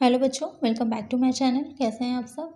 Hello बच्चों, welcome back to my channel. कैसे हैं आप सब।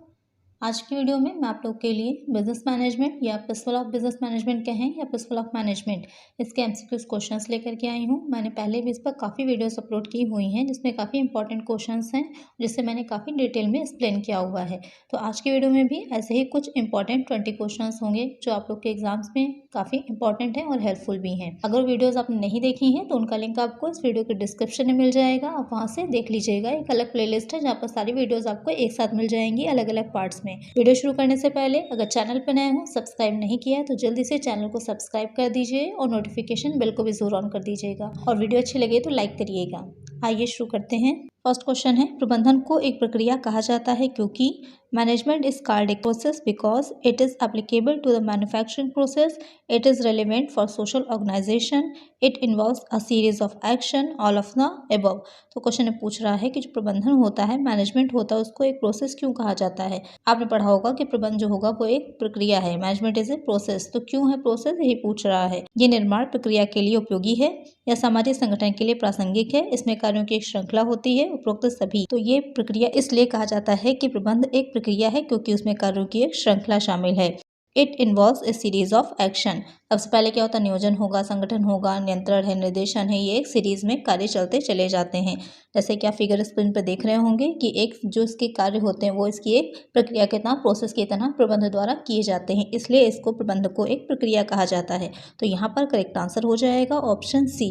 आज की वीडियो में मैं आप लोग के लिए बिजनेस मैनेजमेंट या प्रिंसिपल ऑफ बिजनेस मैनेजमेंट कहें या प्रिंसिपल ऑफ मैनेजमेंट, इसके एमसीक्यूज क्वेश्चंस लेकर के आई हूं। मैंने पहले भी इस पर काफ़ी वीडियोस अपलोड की हुई हैं जिसमें काफ़ी इंपॉर्टेंट क्वेश्चंस हैं जिससे मैंने काफ़ी डिटेल में एक्सप्लेन किया हुआ है। तो आज की वीडियो में भी ऐसे ही कुछ इंपॉर्टेंट 20 क्वेश्चन होंगे जो आप लोग के एग्जाम्स में काफ़ी इंपॉर्टेंट है और हेल्पफुल भी हैं। अगर वीडियोज़ आपने नहीं देखी हैं तो उनका लिंक आपको इस वीडियो के डिस्क्रिप्शन में मिल जाएगा, आप वहाँ से देख लीजिएगा। एक अलग प्लेलिस्ट है जहाँ पर सारी वीडियोज़ आपको एक साथ मिल जाएंगी अलग अलग पार्ट्स में। वीडियो शुरू करने से पहले अगर चैनल पर नए हो, सब्सक्राइब नहीं किया है तो जल्दी से चैनल को सब्सक्राइब कर दीजिए और नोटिफिकेशन बेल को भी जरूर ऑन कर दीजिएगा और वीडियो अच्छी लगे तो लाइक करिएगा। आइए शुरू करते हैं। फर्स्ट क्वेश्चन है, प्रबंधन को एक प्रक्रिया कहा जाता है क्योंकि management is called a process because it is applicable to the manufacturing process, it is relevant for social organisation, it involves a series of action, all of the above. तो क्वेश्चन में पूछ रहा है कि जो प्रबंधन होता है, मैनेजमेंट होता है, उसको एक प्रोसेस क्यों कहा जाता है। आपने पढ़ा होगा कि प्रबंधन जो होगा वो एक प्रक्रिया है, मैनेजमेंट इज ए प्रोसेस। तो क्यों है प्रोसेस, यही पूछ रहा है। ये निर्माण प्रक्रिया के लिए उपयोगी है या सामाजिक संगठन के लिए प्रासंगिक है, इसमें कार्यों की एक श्रृंखला होती है, उपरोक्त सभी। तो ये प्रक्रिया इसलिए कहा जाता है कि प्रबंध एक प्रक्रिया है क्योंकि उसमें कार्यों की एक श्रृंखला शामिल है। It involves A series of action. सबसे पहले क्या होता है, नियोजन होगा, संगठन होगा, नियंत्रण है, निर्देशन है, ये एक सीरीज में कार्य चलते चले जाते हैं। जैसे कि आप फिगर स्क्रीन पर देख रहे होंगे कि एक जो इसके कार्य होते हैं वो इसकी एक प्रक्रिया के तरह, प्रोसेस की तरह प्रबंध द्वारा किए जाते हैं, इसलिए इसको प्रबंध को एक प्रक्रिया कहा जाता है। तो यहाँ पर करेक्ट आंसर हो जाएगा ऑप्शन सी।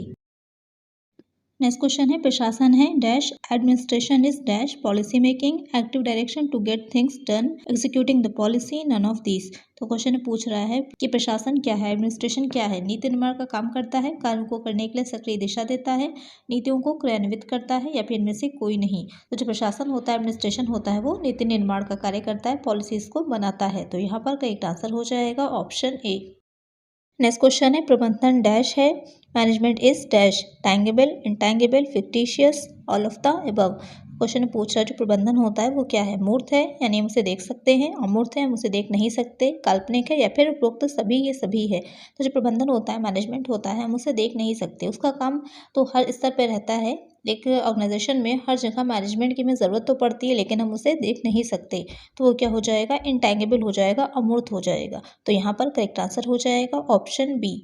नेक्स्ट क्वेश्चन है, प्रशासन है dash, administration is dash, policy making, active direction to get things done, executing the policy, none of these. तो क्वेश्चन पूछ रहा है कि प्रशासन क्या है, एडमिनिस्ट्रेशन क्या है। नीति निर्माण का काम करता है, कार्यों को करने के लिए सक्रिय दिशा देता है, नीतियों को क्रियान्वित करता है, या फिर इनमें से कोई नहीं। तो जो प्रशासन होता है, एडमिनिस्ट्रेशन होता है, वो नीति निर्माण का कार्य करता है, पॉलिसीज को बनाता है। तो यहाँ पर करेक्ट आंसर हो जाएगा ऑप्शन ए। नेक्स्ट क्वेश्चन है, प्रबंधन डैश है, management is dash, tangible, intangible, fictitious, all of the above. Question पूछ रहा है जो प्रबंधन होता है वो क्या है, मूर्त है यानी हम उसे देख सकते हैं, अमूर्त है हम उसे देख नहीं सकते, काल्पनिक है, या फिर उपरोक्त सभी, ये सभी है। तो जो प्रबंधन होता है, मैनेजमेंट होता है, हम उसे देख नहीं सकते, उसका काम तो हर स्तर पर रहता है। एक ऑर्गेनाइजेशन में हर जगह मैनेजमेंट की हमें ज़रूरत तो पड़ती है लेकिन हम उसे देख नहीं सकते। तो वो क्या हो जाएगा, इंटैंगेबल हो जाएगा, अमूर्त हो जाएगा। तो यहाँ पर करेक्ट आंसर हो जाएगा ऑप्शन बी।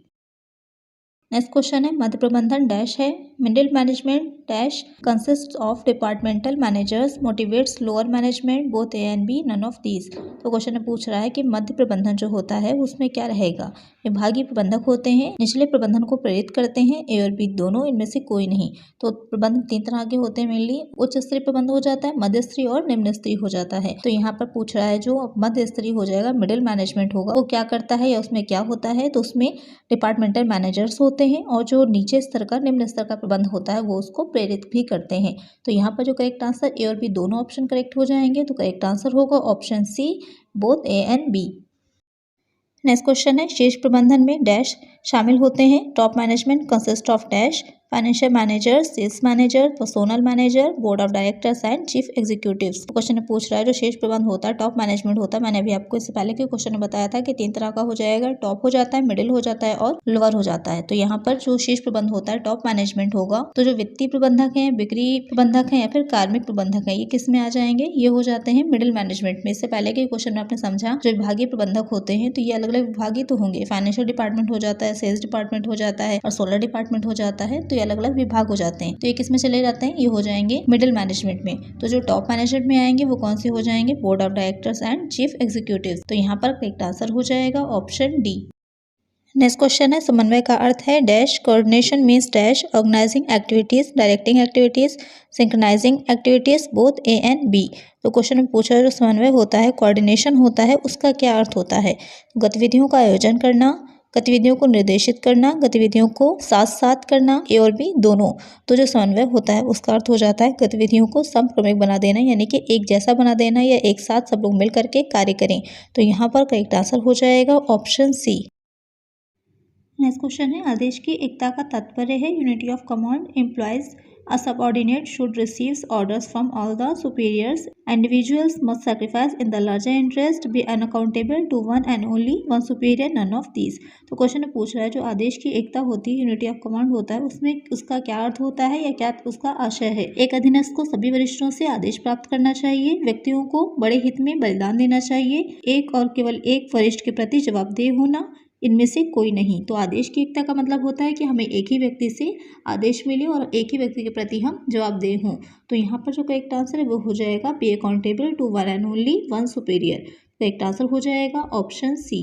नेक्स्ट क्वेश्चन है, मध्य प्रबंधन डैश है, middle management dash consist of departmental managers, motivates lower management, both A and B, none of these. तो क्वेश्चन में पूछ रहा है कि मध्य प्रबंधन जो होता है उसमें क्या रहेगा। विभागीय प्रबंधक होते हैं, निचले प्रबंधन को प्रेरित करते हैं, ए और बी दोनों, इनमें से कोई नहीं। तो प्रबंध तीन तरह के होते हैं मेनली, उच्च स्तरीय प्रबंध हो जाता है, मध्य स्तरीय और निम्न स्तरीय हो जाता है। तो यहाँ पर पूछ रहा है जो मध्य स्तरीय हो जाएगा, मिडिल मैनेजमेंट होगा, वो क्या करता है या उसमें क्या होता है। तो उसमें डिपार्टमेंटल मैनेजर्स होते हैं और जो नीचे स्तर का, निम्न स्तर का प्रबंध होता है वो उसको प्रेरित भी करते हैं। तो यहाँ पर जो करेक्ट आंसर, ए और बी दोनों ऑप्शन करेक्ट हो जाएंगे। तो करेक्ट आंसर होगा option C, both A and B. Next question है, शीर्ष प्रबंधन में डैश शामिल होते हैं, top management consist of dash, financial manager, sales manager, personnel manager, board of directors and chief executives. Question में पूछ रहा है जो शीर्ष प्रबंध होता है, टॉप मैनेजमेंट होता है। मैंने अभी आपको इससे पहले के क्वेश्चन में बताया था कि तीन तरह का हो जाएगा, टॉप हो जाता है, मिडिल हो जाता है और लोअर हो जाता है। तो यहाँ पर जो शीर्ष प्रबंध होता है, टॉप मैनेजमेंट होगा। तो जो वित्तीय प्रबंधक है, बिक्री प्रबंधक है या फिर कार्मिक प्रबंधक है, ये किस में आ जाएंगे, ये हो जाते हैं मिडिल मैनेजमेंट में। इससे पहले के क्वेश्चन में आपने समझा जो विभागीय प्रबंधक होते हैं तो ये अलग अलग विभागीय तो होंगे, फाइनेंशियल डिपार्टमेंट हो जाता है, सेल्स डिपार्टमेंट हो जाता है और सोलर डिपार्टमेंट हो जाता है। तो ये अलग अलग विभाग हो जाते हैं। तो ये किस में चले जाते हैं, ये हो जाएंगे मिडिल मैनेजमेंट में। तो जो टॉप मैनेजमेंट में आएंगे वो कौन से हो जाएंगे, board of directors and chief executive. तो यहाँ पर करेक्ट आंसर हो जाएगा ऑप्शन डी। नेक्स्ट क्वेश्चन है, समन्वय का अर्थ है dash, coordination means dash, organising activities, directing activities, synchronising activities, both A and B. तो क्वेश्चन में पूछा जो समन्वय होता है, कोऑर्डिनेशन होता है, उसका क्या अर्थ होता है। गतिविधियों का आयोजन करना, गतिविधियों को निर्देशित करना, गतिविधियों को साथ साथ करना, ए और बी दोनों। तो जो समन्वय होता है उसका अर्थ हो जाता है गतिविधियों को समक्रमिक बना देना, यानी कि एक जैसा बना देना या एक साथ सब लोग मिल करके कार्य करें। तो यहाँ पर करेक्ट आंसर हो जाएगा ऑप्शन सी। नेक्स्ट क्वेश्चन है, आदेश की एकता का तात्पर्य है unity of command, employees A subordinate should receive orders from all the superiors. Individuals must sacrifice in the larger interest, be unaccountable to one and only one superior, none of these। तो question में पूछ रहा है जो आदेश की एकता होती है, unity of command होता है, उसमें उसका क्या अर्थ होता है या क्या उसका आशय है। एक अधीनस्थ को सभी वरिष्ठों से आदेश प्राप्त करना चाहिए, व्यक्तियों को बड़े हित में बलिदान देना चाहिए, एक और केवल एक वरिष्ठ के प्रति जवाबदेह होना, इनमें से कोई नहीं। तो आदेश की एकता का मतलब होता है कि हमें एक ही व्यक्ति से आदेश मिले और एक ही व्यक्ति के प्रति हम जवाबदेह हों। तो यहाँ पर जो करेक्ट आंसर है वो हो जाएगा be accountable to one and only one superior. Correct answer हो जाएगा ऑप्शन सी।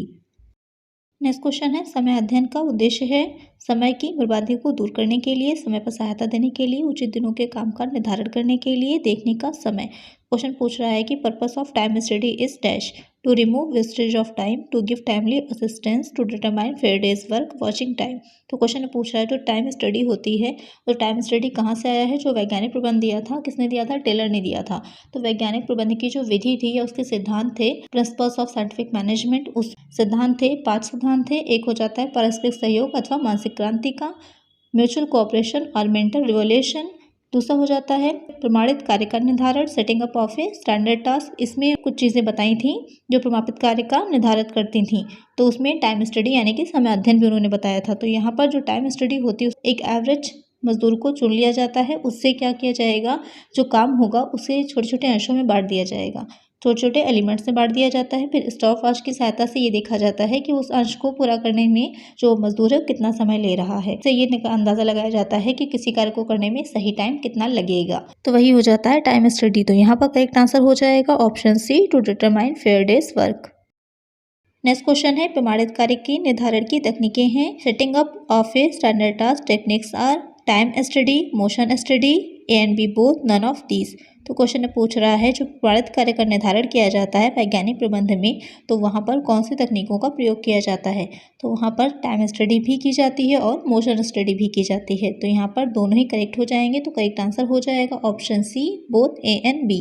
नेक्स्ट क्वेश्चन है समय अध्ययन का उद्देश्य है समय की बर्बादी को दूर करने के लिए, समय पर सहायता देने के लिए, उचित दिनों के काम का निर्धारण करने के लिए, देखने का समय। क्वेश्चन पूछ रहा है कि purpose of time study is dash, to remove wastage of time, to give timely assistance, to determine fair day's work, watching time. तो क्वेश्चन पूछ रहा है जो टाइम स्टडी होती है, तो टाइम स्टडी कहाँ से आया है, जो वैज्ञानिक प्रबंध दिया था, किसने दिया था, टेलर ने दिया था। तो वैज्ञानिक प्रबंध की जो विधि थी या उसके सिद्धांत थे, प्रिंसिपल्स ऑफ साइंटिफिक मैनेजमेंट, उस सिद्धांत थे, 5 सिद्धांत थे। एक हो जाता है पारस्परिक सहयोग अथवा मानसिक क्रांति का, म्यूचुअल कोऑपरेशन और मेंटल रिवोल्यूशन। दूसरा हो जाता है प्रमाणित कार्य का निर्धारण, setting up of a standard task. इसमें कुछ चीज़ें बताई थी जो प्रमाणित कार्य का निर्धारित करती थी, तो उसमें टाइम स्टडी यानी कि समय अध्ययन भी उन्होंने बताया था। तो यहाँ पर जो टाइम स्टडी होती है, एक एवरेज मजदूर को चुन लिया जाता है, उससे क्या किया जाएगा, जो काम होगा उसे छोटे छोटे अंशों में बांट दिया जाएगा, छोटे छोटे एलिमेंट्स में बांट दिया जाता है। फिर स्टॉप वॉच की सहायता से ये देखा जाता है कि उस अंश को पूरा करने में जो मजदूर है कितना समय ले रहा है। इससे ये अंदाजा लगाया जाता है कि किसी कार्य को करने में सही टाइम कितना लगेगा। तो वही हो जाता है टाइम स्टडी। तो यहाँ पर करेक्ट आंसर हो जाएगा option C, to determine fair day's work. Next question है प्रमाणित कार्य की निर्धारण की तकनीकें हैं, setting up of a standard task, techniques are time study, motion study, A and B both, none of these. तो क्वेश्चन में पूछ रहा है जो प्रमाणित कार्य का निर्धारण किया जाता है वैज्ञानिक प्रबंध में, तो वहाँ पर कौन सी तकनीकों का प्रयोग किया जाता है। तो वहाँ पर टाइम स्टडी भी की जाती है और मोशन स्टडी भी की जाती है। तो यहाँ पर दोनों ही करेक्ट हो जाएंगे। तो करेक्ट आंसर हो जाएगा option C, both A and B.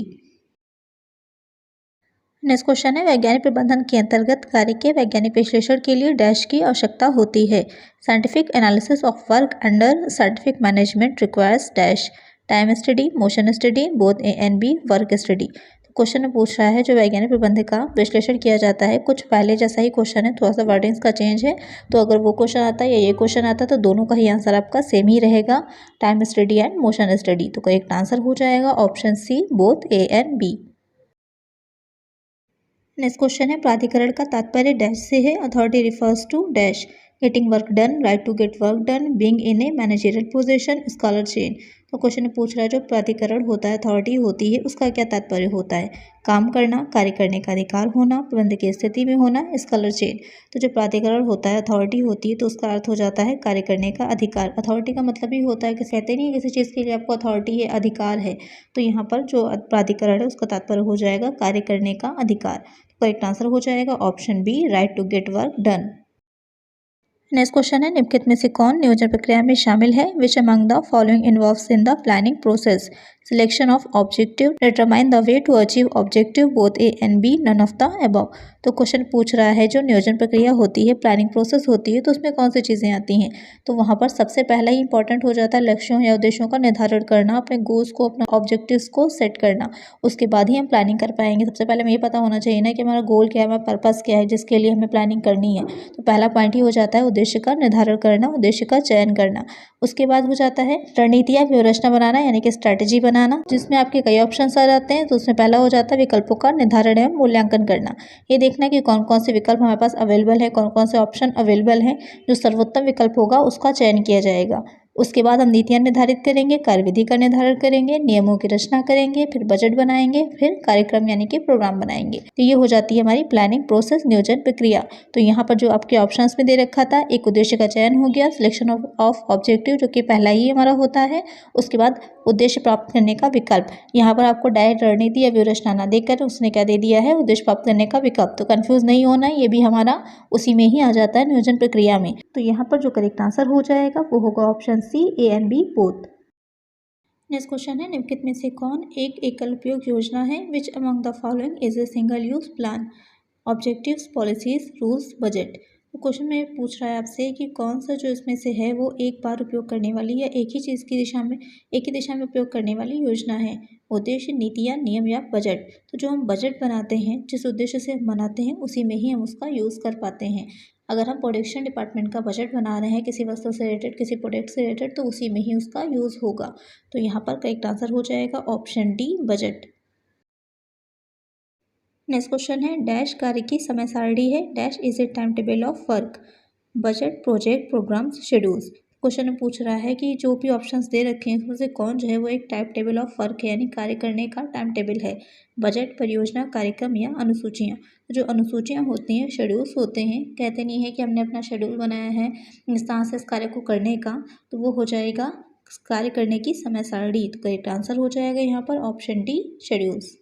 Next question है वैज्ञानिक प्रबंधन के अंतर्गत कार्य के वैज्ञानिक विश्लेषण के लिए डैश की आवश्यकता होती है। Scientific analysis of work under scientific management requires dash, time study, motion study, both A and B, work study. तो क्वेश्चन में पूछ रहा है जो वैज्ञानिक प्रबंध का विश्लेषण किया जाता है, कुछ पहले जैसा ही क्वेश्चन है, थोड़ा सा वर्डिंग्स का चेंज है। तो अगर वो क्वेश्चन आता है या ये क्वेश्चन आता है तो दोनों का ही आंसर आपका सेम ही रहेगा, time study and motion study. तो करेक्ट आंसर हो जाएगा option C, both A and B. Next question है प्राधिकरण का तात्पर्य डैश से है, authority refers to dash, getting work done, right to get work done, being in a managerial position, scalar chain. तो क्वेश्चन में पूछ रहा है जो प्राधिकरण होता है, अथॉरिटी होती है, उसका क्या तात्पर्य होता है, काम करना, कार्य करने का अधिकार होना, प्रबंध की स्थिति में होना, स्कॉलर चेन। तो जो प्राधिकरण होता है, अथॉरिटी होती है, तो उसका अर्थ हो जाता है कार्य करने का अधिकार। अथॉरिटी का मतलब ही होता है कि कहते नहीं किसी चीज़ के लिए आपको अथॉरिटी है, अधिकार है। तो यहाँ पर जो प्राधिकरण है उसका तात्पर्य हो जाएगा कार्य करने का अधिकार। करेक्ट आंसर हो जाएगा option B, right to get work done. Next question है निम्नलिखित में से कौन नियोजन प्रक्रिया में शामिल है, which among the following involves in the planning process, selection of objective, determine the way to achieve objective, both A and B, none of the above. तो क्वेश्चन पूछ रहा है जो नियोजन प्रक्रिया होती है, प्लानिंग प्रोसेस होती है, तो उसमें कौन सी चीज़ें आती हैं। तो वहाँ पर सबसे पहला ही इंपॉर्टेंट हो जाता है लक्ष्यों या उद्देश्यों का निर्धारण करना, अपने गोल्स को, अपना ऑब्जेक्टिव्स को सेट करना, उसके बाद ही हम प्लानिंग कर पाएंगे। सबसे पहले हमें ये पता होना चाहिए ना कि हमारा गोल क्या है, हमारा पर्पस क्या है, जिसके लिए हमें प्लानिंग करनी है। तो पहला पॉइंट ही हो जाता है उद्देश्य का निर्धारण करना, उद्देश्य का चयन करना। उसके बाद हो जाता है रणनीति या व्यवस्था बनाना, यानी कि स्ट्रैटेजी बनाना, जिसमें आपके कई ऑप्शंस आ जाते हैं। तो उसमें पहला हो जाता है विकल्पों का निर्धारण एवं मूल्यांकन करना, ये देखना कि कौन कौन से विकल्प हमारे पास अवेलेबल है, कौन कौन से ऑप्शन अवेलेबल हैं, जो सर्वोत्तम विकल्प होगा उसका चयन किया जाएगा। उसके बाद हम नीतियाँ निर्धारित करेंगे, कार्यविधि का निर्धारण करेंगे, नियमों की रचना करेंगे, फिर बजट बनाएंगे, फिर कार्यक्रम यानी कि प्रोग्राम बनाएंगे। तो ये हो जाती है हमारी प्लानिंग प्रोसेस, नियोजन प्रक्रिया। तो यहाँ पर जो आपके ऑप्शंस में दे रखा था, एक उद्देश्य का चयन हो गया, सिलेक्शन ऑफ ऑब्जेक्टिव जो कि पहला ही हमारा होता है, उसके बाद उद्देश्य प्राप्त करने का विकल्प। यहाँ पर आपको डायरेक्ट रणनीति या व्यवस्था ना देकर उसने क्या दे दिया है, उद्देश्य प्राप्त करने का विकल्प। तो कंफ्यूज नहीं होना, ये भी हमारा उसी में ही आ जाता है नियोजन प्रक्रिया में। तो यहाँ पर जो करेक्ट आंसर हो जाएगा वो होगा option C, A and B both. Next question है निम्नलिखित में से कौन एक एकल उपयोग योजना है, which among the following is a single use plan, objectives, policies, rules, budget. तो क्वेश्चन में पूछ रहा है आपसे कि कौन सा जो इसमें से है वो एक बार उपयोग करने वाली या एक ही चीज़ की दिशा में एक ही दिशा में उपयोग करने वाली योजना है। उद्देश्य, नीति या नियम या बजट। तो जो हम बजट बनाते हैं, जिस उद्देश्य से हम बनाते हैं, उसी में ही हम उसका यूज़ कर पाते हैं। अगर हम प्रोडक्शन डिपार्टमेंट का बजट बना रहे हैं किसी वस्तु से रिलेटेड, किसी प्रोडक्ट से रिलेटेड, तो उसी में ही उसका यूज़ होगा। तो यहाँ पर करेक्ट आंसर हो जाएगा option D, budget. Next question है, डैश कार्य की समय सारणी है, dash is a time table of work, budget, project, programmes, schedules. Question में पूछ रहा है कि जो भी ऑप्शंस दे रखे हैं उसमें से कौन जो है वो एक टाइम टेबल ऑफ वर्क है, यानी कार्य करने का टाइम टेबल है। बजट, परियोजना, कार्यक्रम या अनुसूचियाँ। जो अनुसूचियाँ होती हैं, शेड्यूल्स होते हैं। कहते नहीं है कि हमने अपना शेड्यूल बनाया है इस तरह से इस कार्य को करने का, तो वो हो जाएगा कार्य करने की समय सारणी। तो करेक्ट आंसर हो जाएगा यहाँ पर option D, schedules.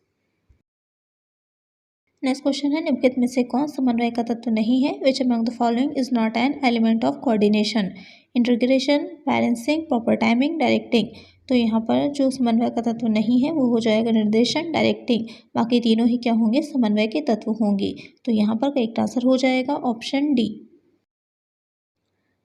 Next question है, निम्नलिखित में से कौन समन्वय का तत्व नहीं है? Which among the following is not an element of coordination? Integration, balancing, proper timing, directing. तो यहाँ पर जो समन्वय का तत्व नहीं है वो हो जाएगा निर्देशन, डायरेक्टिंग। बाकी तीनों ही क्या होंगे? समन्वय के तत्व होंगे। तो यहाँ पर करेक्ट आंसर हो जाएगा ऑप्शन डी।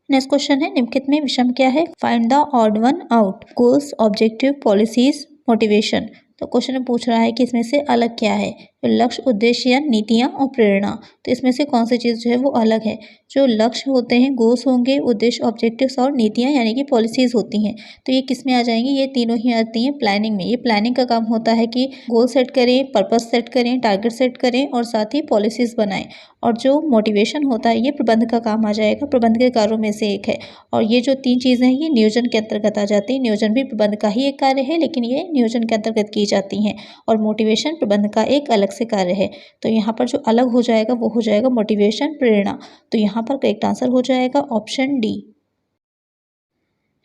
नेक्स्ट क्वेश्चन है, निम्नलिखित में विषम क्या है? Find the odd one out, goals, objective, policies, motivation. तो क्वेश्चन में पूछ रहा है कि इसमें से अलग क्या है? तो लक्ष्य, उद्देश्य या नीतियाँ और प्रेरणा। तो इसमें से कौन सी चीज़ जो है वो अलग है? जो लक्ष्य होते हैं, गोल्स होंगे, उद्देश्य, ऑब्जेक्टिव्स और नीतियाँ यानी कि पॉलिसीज होती हैं। तो ये किस में आ जाएंगी? ये तीनों ही आती हैं प्लानिंग में। ये प्लानिंग का काम होता है कि गोल सेट करें, पर्पस सेट करें, टारगेट सेट करें और साथ ही पॉलिसीज बनाएं। और जो मोटिवेशन होता है ये प्रबंध का काम आ जाएगा, प्रबंध के कार्यों में से एक है। और ये जो तीन चीज़ें हैं ये नियोजन के अंतर्गत आ जाती हैं। नियोजन भी प्रबंध का ही एक कार्य है, लेकिन ये नियोजन के अंतर्गत की जाती हैं। और मोटिवेशन प्रबंध का एक अलग से कार्य है। तो यहाँ पर जो अलग हो जाएगा वो हो जाएगा मोटिवेशन, प्रेरणा। तो यहाँ पर करेक्ट आंसर हो जाएगा ऑप्शन डी।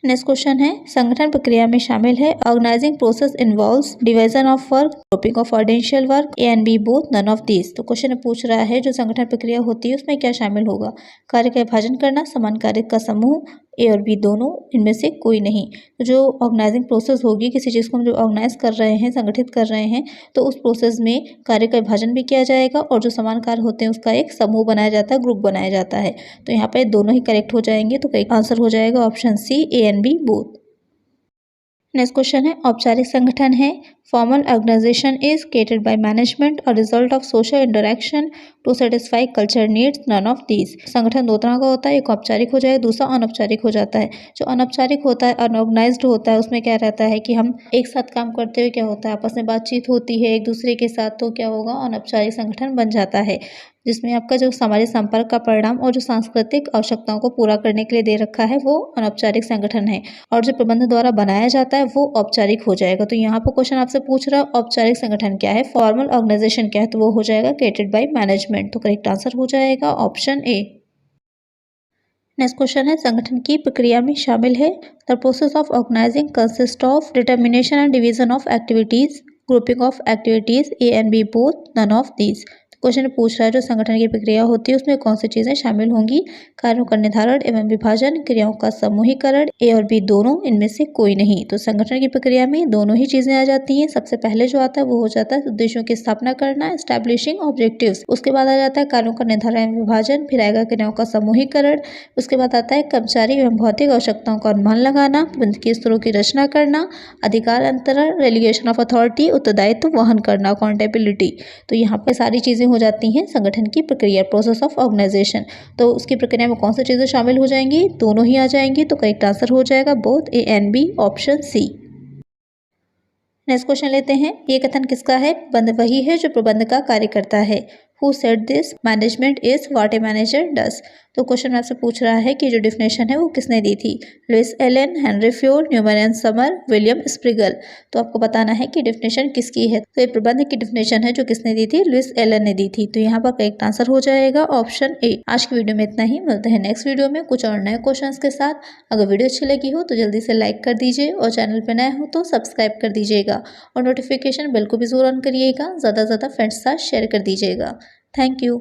नेक्स्ट क्वेश्चन है, संगठन प्रक्रिया में शामिल है। Organising process involves division of work, grouping of ordinational work, A and B both, none of these. तो क्वेश्चन पूछ रहा है जो संगठन प्रक्रिया होती है उसमें क्या शामिल होगा? कार्य का विभाजन करना, समान कार्य का समूह, ए और बी दोनों, इनमें से कोई नहीं। तो जो ऑर्गेनाइजिंग प्रोसेस होगी, किसी चीज़ को हम जो ऑर्गेनाइज कर रहे हैं, संगठित कर रहे हैं, तो उस प्रोसेस में कार्य का विभाजन भी किया जाएगा और जो समान कार्य होते हैं उसका एक समूह बनाया जाता है, ग्रुप बनाया जाता है। तो यहाँ पे दोनों ही करेक्ट हो जाएंगे। तो करेक्ट आंसर हो जाएगा option C, A and B both. Next question है, औपचारिक संगठन है। Formal organisation is created by management or result of social interaction to satisfy culture needs, none of these. संगठन दो तरह का होता है, एक औपचारिक हो जाए, दूसरा अनौपचारिक हो जाता है। जो अनौपचारिक होता है, अनऑर्गेनाइज्ड होता है, उसमें क्या रहता है कि हम एक साथ काम करते हुए क्या होता है, आपस में बातचीत होती है एक दूसरे के साथ, तो क्या होगा, अनौपचारिक संगठन बन जाता है। जिसमें आपका जो सामाजिक संपर्क का परिणाम और जो सांस्कृतिक आवश्यकताओं को पूरा करने के लिए दे रखा है वो अनौपचारिक संगठन है। और जो प्रबंध द्वारा बनाया जाता है वो औपचारिक हो जाएगा। तो यहाँ पर क्वेश्चन आपसे पूछ रहा है औपचारिक संगठन क्या है, फॉर्मल ऑर्गेनाइजेशन क्या है, तो वो हो जाएगा क्रिएटेड बाय मैनेजमेंट। तो करेक्ट आंसर हो जाएगा ऑप्शन ए। नेक्स्ट क्वेश्चन है, संगठन की प्रक्रिया में शामिल है। The process of organising consist of determination and division of activities, grouping of activities, A and B both, none of these. Question पूछ रहा है जो संगठन की प्रक्रिया होती है उसमें कौन सी चीज़ें शामिल होंगी? कार्यों का निर्धारण एवं विभाजन, क्रियाओं का समूहीकरण, ए और बी दोनों, इनमें से कोई नहीं। तो संगठन की प्रक्रिया में दोनों ही चीज़ें आ जाती हैं। सबसे पहले जो आता है वो हो जाता है उद्देश्यों की स्थापना करना, एस्टैब्लिशिंग ऑब्जेक्टिव्स। उसके बाद आ जाता है कार्यों का निर्धारण एवं विभाजन, फिर आएगा क्रियाओं का समूहीकरण। उसके बाद आता है कर्मचारी एवं भौतिक आवश्यकताओं का अनुमान लगाना, प्रबंध के स्तरों की रचना करना, अधिकार अंतरण, डेलीगेशन ऑफ अथॉरिटी, उत्तरदायित्व वहन करना, अकाउंटेबिलिटी। तो यहाँ पे सारी चीज़ें हो जाती हैं संगठन की प्रक्रिया, प्रोसेस ऑफ ऑर्गेनाइजेशन। तो उसकी प्रक्रिया में कौन सी चीज़ें शामिल हो जाएंगी? दोनों ही आ जाएंगी। तो करेक्ट आंसर हो जाएगा both, A and B, option C. Next question लेते हैं, ये कथन किसका है? प्रबंध वही है जो प्रबंध का कार्य करता है। Who said this? Management is what a manager does। तो क्वेश्चन आपसे पूछ रहा है कि जो डिफिनेशन है वो किसने दी थी? Louis Allen, Henri Fayol, Newman and Sumner, William Spriegel. तो आपको बताना है कि डिफिनेशन किसकी है। तो ये प्रबंध की डिफिनेशन है जो किसने दी थी? लुइस एलन ने दी थी। तो यहाँ पर करेक्ट आंसर हो जाएगा ऑप्शन ए। आज की वीडियो में इतना ही, मिलते हैं नेक्स्ट वीडियो में कुछ और नए क्वेश्चन के साथ। अगर वीडियो अच्छी लगी हो तो जल्दी से लाइक कर दीजिए और चैनल पर नए हो तो सब्सक्राइब कर दीजिएगा और नोटिफिकेशन बेल को भी जरूर ऑन करिएगा। ज़्यादा से ज़्यादा फ्रेंड्स के साथ शेयर कर दीजिएगा। Thank you.